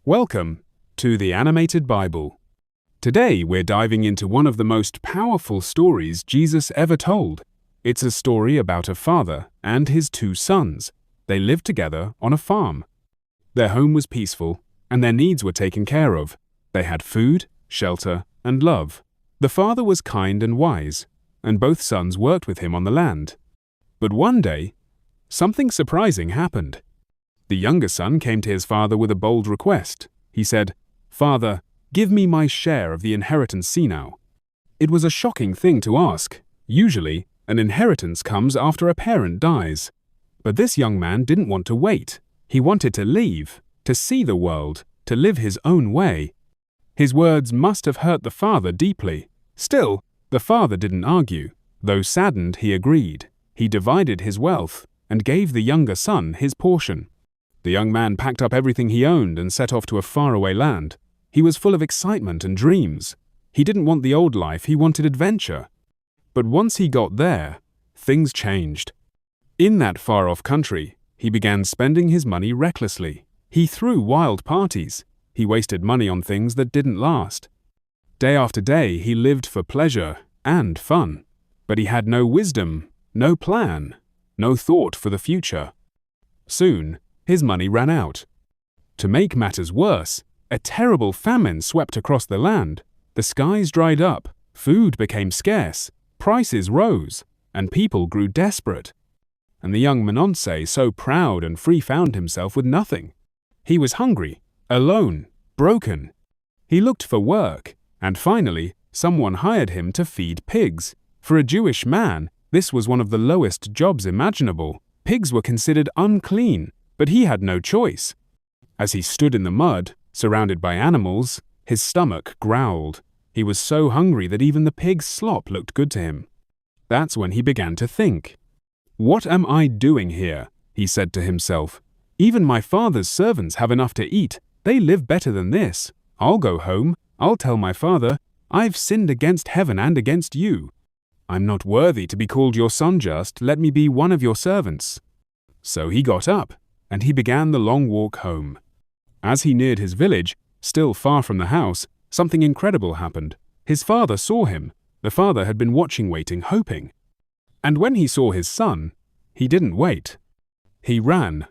Welcome to the Animated Bible. Today we're diving into one of the most powerful stories Jesus ever told. It's a story about a father and his two sons. They lived together on a farm. Their home was peaceful, and their needs were taken care of. They had food, shelter, and love. The father was kind and wise, and both sons worked with him on the land. But one day, something surprising happened. The younger son came to his father with a bold request. He said, "Father, give me my share of the inheritance now." It was a shocking thing to ask. Usually, an inheritance comes after a parent dies. But this young man didn't want to wait. He wanted to leave, to see the world, to live his own way. His words must have hurt the father deeply. Still, the father didn't argue. Though saddened, he agreed. He divided his wealth and gave the younger son his portion. The young man packed up everything he owned and set off to a faraway land. He was full of excitement and dreams. He didn't want the old life, he wanted adventure. But once he got there, things changed. In that far-off country, he began spending his money recklessly. He threw wild parties. He wasted money on things that didn't last. Day after day, he lived for pleasure and fun. But he had no wisdom, no plan, no thought for the future. Soon, his money ran out. To make matters worse, a terrible famine swept across the land. The skies dried up, food became scarce, prices rose, and people grew desperate. And the young Manasseh, so proud and free, found himself with nothing. He was hungry, alone, broken. He looked for work, and finally, someone hired him to feed pigs. For a Jewish man, this was one of the lowest jobs imaginable. Pigs were considered unclean, but he had no choice. As he stood in the mud, surrounded by animals, his stomach growled. He was so hungry that even the pig's slop looked good to him. That's when he began to think. "What am I doing here?" he said to himself. "Even my father's servants have enough to eat. They live better than this. I'll go home. I'll tell my father, I've sinned against heaven and against you. I'm not worthy to be called your son. Just let me be one of your servants." So he got up, and he began the long walk home. As he neared his village, still far from the house, something incredible happened. His father saw him. The father had been watching, waiting, hoping. And when he saw his son, he didn't wait. He ran.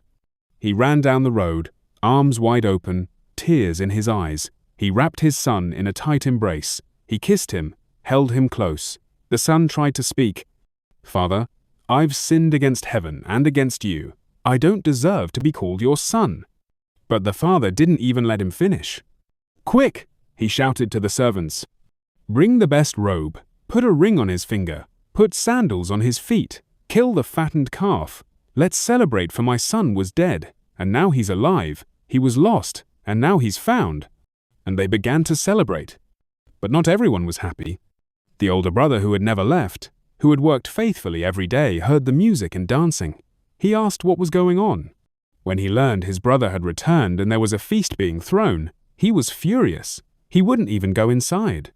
He ran down the road, arms wide open, tears in his eyes. He wrapped his son in a tight embrace. He kissed him, held him close. The son tried to speak. "Father, I've sinned against heaven and against you. I don't deserve to be called your son." But the father didn't even let him finish. "Quick!" he shouted to the servants. "Bring the best robe, put a ring on his finger, put sandals on his feet, kill the fattened calf. Let's celebrate, for my son was dead, and now he's alive. He was lost, and now he's found." And they began to celebrate. But not everyone was happy. The older brother, who had never left, who had worked faithfully every day, heard the music and dancing. He asked what was going on. When he learned his brother had returned and there was a feast being thrown, he was furious. He wouldn't even go inside.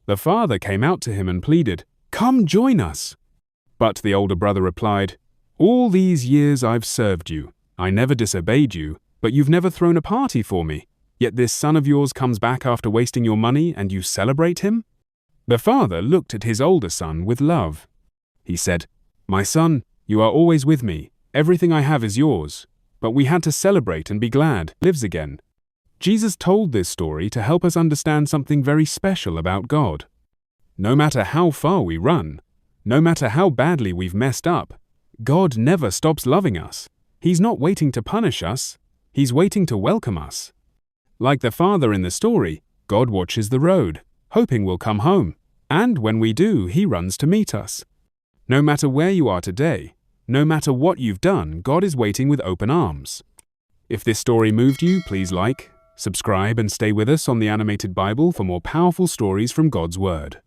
The father came out to him and pleaded, "Come join us." But the older brother replied, "All these years I've served you. I never disobeyed you, but you've never thrown a party for me. Yet this son of yours comes back after wasting your money and you celebrate him?" The father looked at his older son with love. He said, "My son, you are always with me. Everything I have is yours. But we had to celebrate and be glad. Lives again." Jesus told this story to help us understand something very special about God. No matter how far we run, no matter how badly we've messed up, God never stops loving us. He's not waiting to punish us. He's waiting to welcome us. Like the father in the story, God watches the road, hoping we'll come home. And when we do, He runs to meet us. No matter where you are today, no matter what you've done, God is waiting with open arms. If this story moved you, please like, subscribe, and stay with us on the Animated Bible for more powerful stories from God's Word.